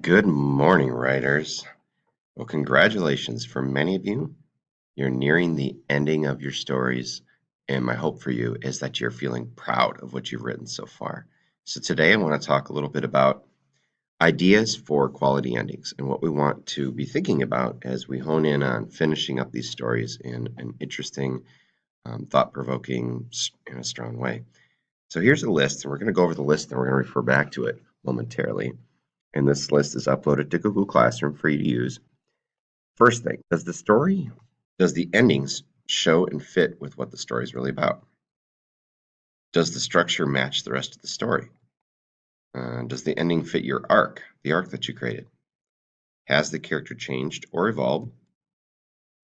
Good morning, writers. Well, congratulations. For many of you, you're nearing the ending of your stories, and my hope for you is that you're feeling proud of what you've written so far. So, today I want to talk a little bit about ideas for quality endings and what we want to be thinking about as we hone in on finishing up these stories in an interesting, thought provoking, in a strong way. So, here's a list, and we're going to go over the list and we're going to refer back to it momentarily. And this list is uploaded to Google Classroom for you to use. First thing, does the endings show and fit with what the story is really about? Does the structure match the rest of the story? Does the ending fit your arc, the arc that you created? Has the character changed or evolved?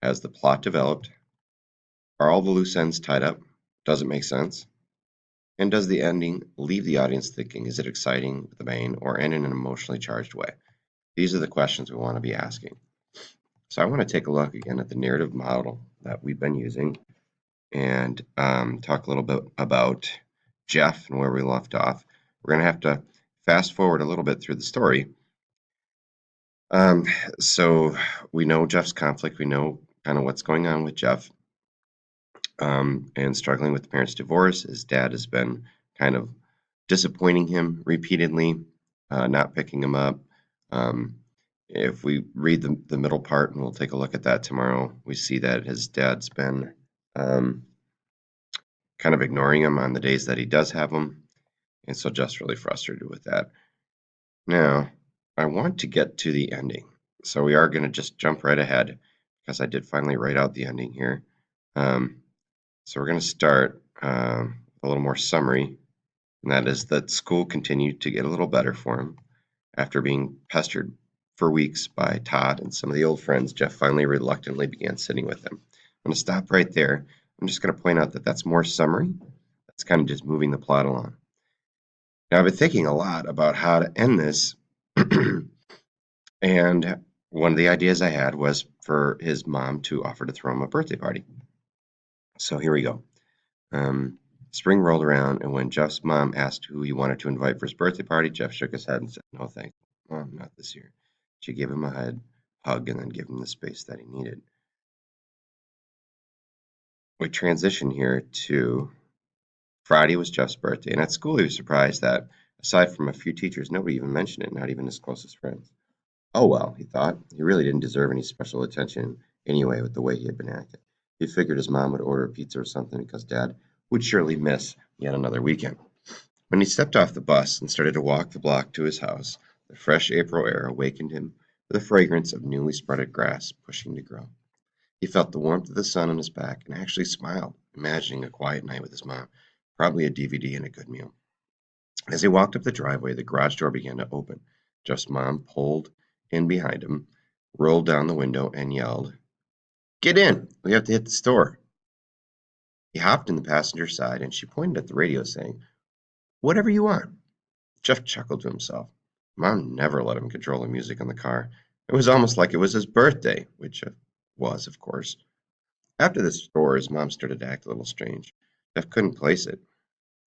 Has the plot developed? Are all the loose ends tied up? Does it make sense? And does the ending leave the audience thinking, is it exciting with a bang or end in an emotionally charged way? These are the questions we want to be asking. So I want to take a look again at the narrative model that we've been using and talk a little bit about Jeff and where we left off. We're going to have to fast forward a little bit through the story. So we know Jeff's conflict. We know kind of what's going on with Jeff and struggling with the parents' divorce. His dad has been kind of disappointing him repeatedly, not picking him up. Um, if we read the middle part, and we'll take a look at that tomorrow, we see that his dad's been kind of ignoring him on the days that he does have them. And so Jeff's really frustrated with that. Now, I want to get to the ending. So we are going to just jump right ahead because I did finally write out the ending here. So we're going to start a little more summary, and that is that school continued to get a little better for him. After being pestered for weeks by Todd and some of the old friends, Jeff finally reluctantly began sitting with them. I'm going to stop right there. I'm just going to point out that that's more summary. That's kind of just moving the plot along. Now, I've been thinking a lot about how to end this, and one of the ideas I had was for his mom to offer to throw him a birthday party. So here we go. Spring rolled around, and when Jeff's mom asked who he wanted to invite for his birthday party, Jeff shook his head and said, "No, thanks, Mom, not this year." She gave him a hug and then gave him the space that he needed. We transition here to Friday was Jeff's birthday, and at school he was surprised that, aside from a few teachers, nobody even mentioned it, not even his closest friends. Oh well, he thought, he really didn't deserve any special attention anyway with the way he had been acting. He figured his mom would order a pizza or something because Dad would surely miss yet another weekend. When he stepped off the bus and started to walk the block to his house, the fresh April air awakened him with the fragrance of newly spreaded grass pushing to grow. He felt the warmth of the sun on his back and actually smiled, imagining a quiet night with his mom, probably a DVD and a good meal. As he walked up the driveway, the garage door began to open. Jeff's mom pulled in behind him, rolled down the window, and yelled, "Get in! We have to hit the store." He hopped in the passenger side, and she pointed at the radio, saying, "Whatever you want." Jeff chuckled to himself. Mom never let him control the music in the car. It was almost like it was his birthday, which it was, of course. After the store, his mom started to act a little strange. Jeff couldn't place it.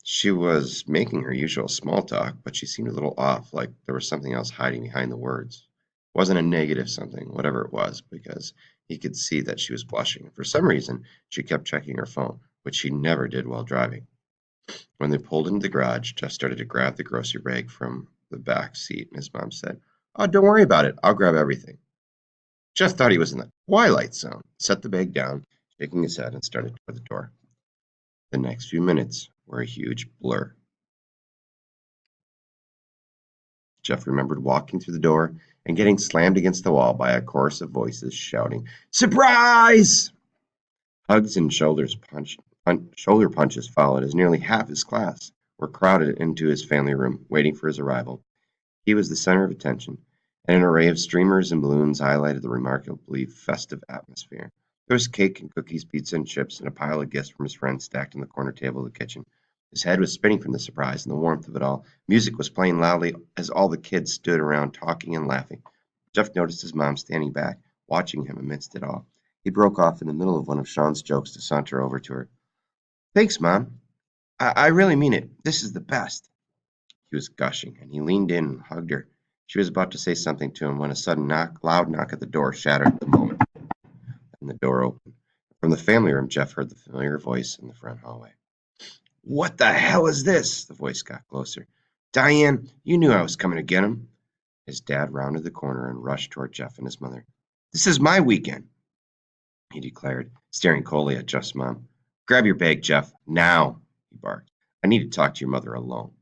She was making her usual small talk, but she seemed a little off, like there was something else hiding behind the words. It wasn't a negative something, whatever it was, because he could see that she was blushing. For some reason, she kept checking her phone, which she never did while driving. When they pulled into the garage, Jeff started to grab the grocery bag from the back seat, and his mom said, "Oh, don't worry about it. I'll grab everything." Jeff thought he was in the Twilight Zone, set the bag down, shaking his head, and started toward the door. The next few minutes were a huge blur. Jeff remembered walking through the door and getting slammed against the wall by a chorus of voices shouting, "Surprise!" Hugs and shoulder punches followed as nearly half his class were crowded into his family room, waiting for his arrival. He was the center of attention, and an array of streamers and balloons highlighted the remarkably festive atmosphere. There was cake and cookies, pizza and chips, and a pile of gifts from his friends stacked on the corner table of the kitchen. His head was spinning from the surprise and the warmth of it all. Music was playing loudly as all the kids stood around talking and laughing. Jeff noticed his mom standing back, watching him amidst it all. He broke off in the middle of one of Sean's jokes to saunter over to her. "Thanks, Mom. I really mean it. This is the best." He was gushing, and he leaned in and hugged her. She was about to say something to him when a sudden loud knock at the door shattered the moment, and the door opened. From the family room, Jeff heard the familiar voice in the front hallway. "What the hell is this?" The voice got closer. "Diane, you knew I was coming to get him." His dad rounded the corner and rushed toward Jeff and his mother. "This is my weekend," he declared, staring coldly at Jeff's mom. "Grab your bag, Jeff, now," he barked. "I need to talk to your mother alone."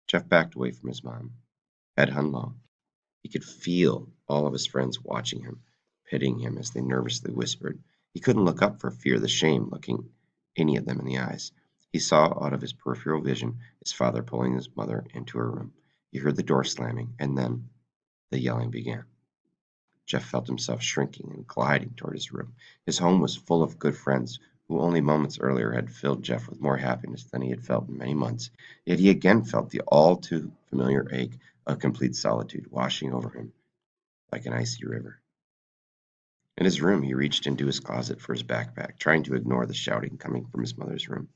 Jeff backed away from his mom, head hung low. He could feel all of his friends watching him, pitying him as they nervously whispered. He couldn't look up for fear of the shame looking any of them in the eyes. He saw out of his peripheral vision his father pulling his mother into her room. He heard the door slamming, and then the yelling began. Jeff felt himself shrinking and gliding toward his room. His home was full of good friends who only moments earlier had filled Jeff with more happiness than he had felt in many months. Yet he again felt the all too familiar ache of complete solitude washing over him like an icy river. In his room, he reached into his closet for his backpack, trying to ignore the shouting coming from his mother's room.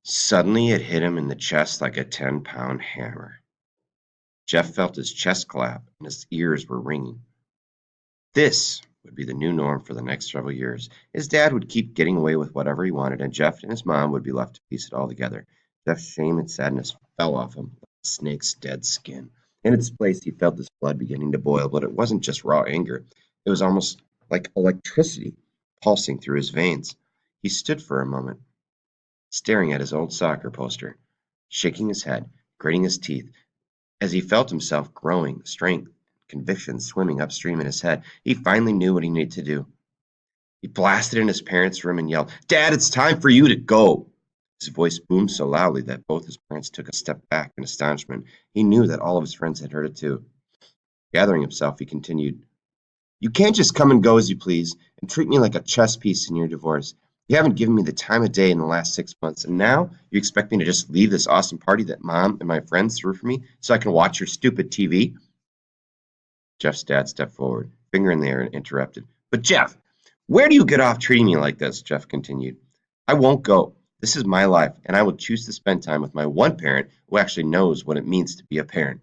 Suddenly, it hit him in the chest like a 10-pound hammer. Jeff felt his chest collapse and his ears were ringing. This would be the new norm for the next several years. His dad would keep getting away with whatever he wanted, and Jeff and his mom would be left to piece it all together. Jeff's shame and sadness fell off him like a snake's dead skin. In its place, he felt his blood beginning to boil, but it wasn't just raw anger. It was almost like electricity pulsing through his veins. He stood for a moment, staring at his old soccer poster, shaking his head, gritting his teeth, as he felt himself growing, strength, conviction swimming upstream in his head. He finally knew what he needed to do. He blasted in his parents' room and yelled, "Dad, it's time for you to go!" His voice boomed so loudly that both his parents took a step back in astonishment. He knew that all of his friends had heard it too. Gathering himself, he continued, "You can't just come and go as you please and treat me like a chess piece in your divorce. You haven't given me the time of day in the last 6 months, and now you expect me to just leave this awesome party that Mom and my friends threw for me so I can watch your stupid TV?" Jeff's dad stepped forward, finger in the air, and interrupted. "But Jeff, where do you get off treating me like this?" Jeff continued. "I won't go. This is my life, and I will choose to spend time with my one parent who actually knows what it means to be a parent."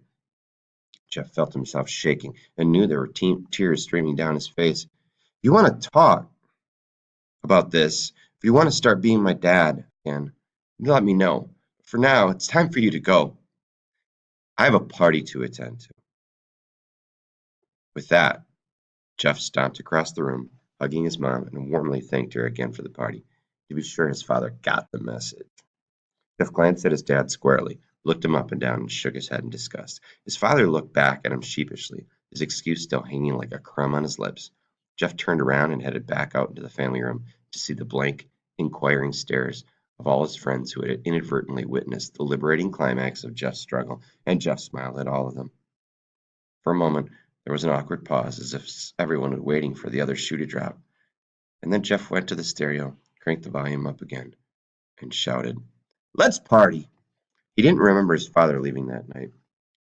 Jeff felt himself shaking and knew there were tears streaming down his face. "If you want to talk about this, if you want to start being my dad again, you let me know. For now, it's time for you to go. I have a party to attend to." With that, Jeff stomped across the room, hugging his mom, and warmly thanked her again for the party. To be sure his father got the message. Jeff glanced at his dad squarely, looked him up and down, and shook his head in disgust. His father looked back at him sheepishly, his excuse still hanging like a crumb on his lips. Jeff turned around and headed back out into the family room to see the blank, inquiring stares of all his friends who had inadvertently witnessed the liberating climax of Jeff's struggle, and Jeff smiled at all of them. For a moment, there was an awkward pause, as if everyone was waiting for the other shoe to drop. And then Jeff went to the stereo, cranked the volume up again, and shouted, "Let's party!" He didn't remember his father leaving that night,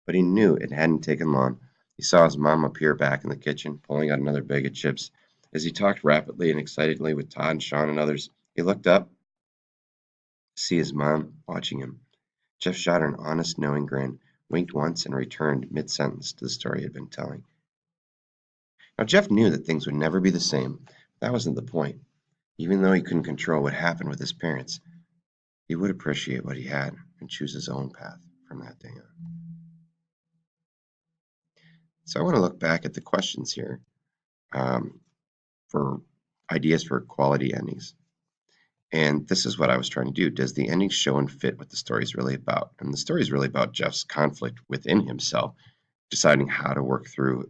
but he knew it hadn't taken long. He saw his mom appear back in the kitchen, pulling out another bag of chips. As he talked rapidly and excitedly with Todd and Sean and others, he looked up to see his mom watching him. Jeff shot her an honest, knowing grin, winked once, and returned mid-sentence to the story he had been telling. Now, Jeff knew that things would never be the same. That wasn't the point. Even though he couldn't control what happened with his parents, he would appreciate what he had and choose his own path from that day on. So I want to look back at the questions here for ideas for quality endings. And this is what I was trying to do. Does the ending show and fit what the story is really about? And the story is really about Jeff's conflict within himself, deciding how to work through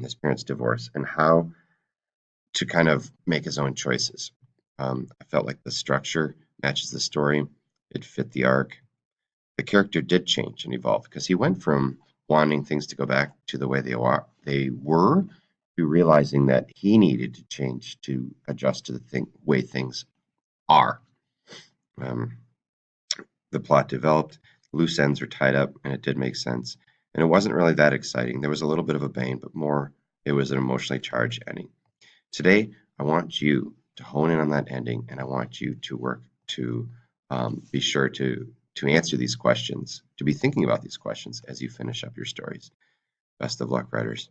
his parents' divorce and how to kind of make his own choices. I felt like the structure matches the story. It fit the arc. The character did change and evolve because he went from wanting things to go back to the way they were to realizing that he needed to change to adjust to the way things are. Um, the plot developed, loose ends were tied up, and it did make sense. And it wasn't really that exciting. There was a little bit of a bang, but more, it was an emotionally charged ending. Today, I want you to hone in on that ending, and I want you to work to be sure to to answer these questions, to be thinking about these questions as you finish up your stories. Best of luck, writers.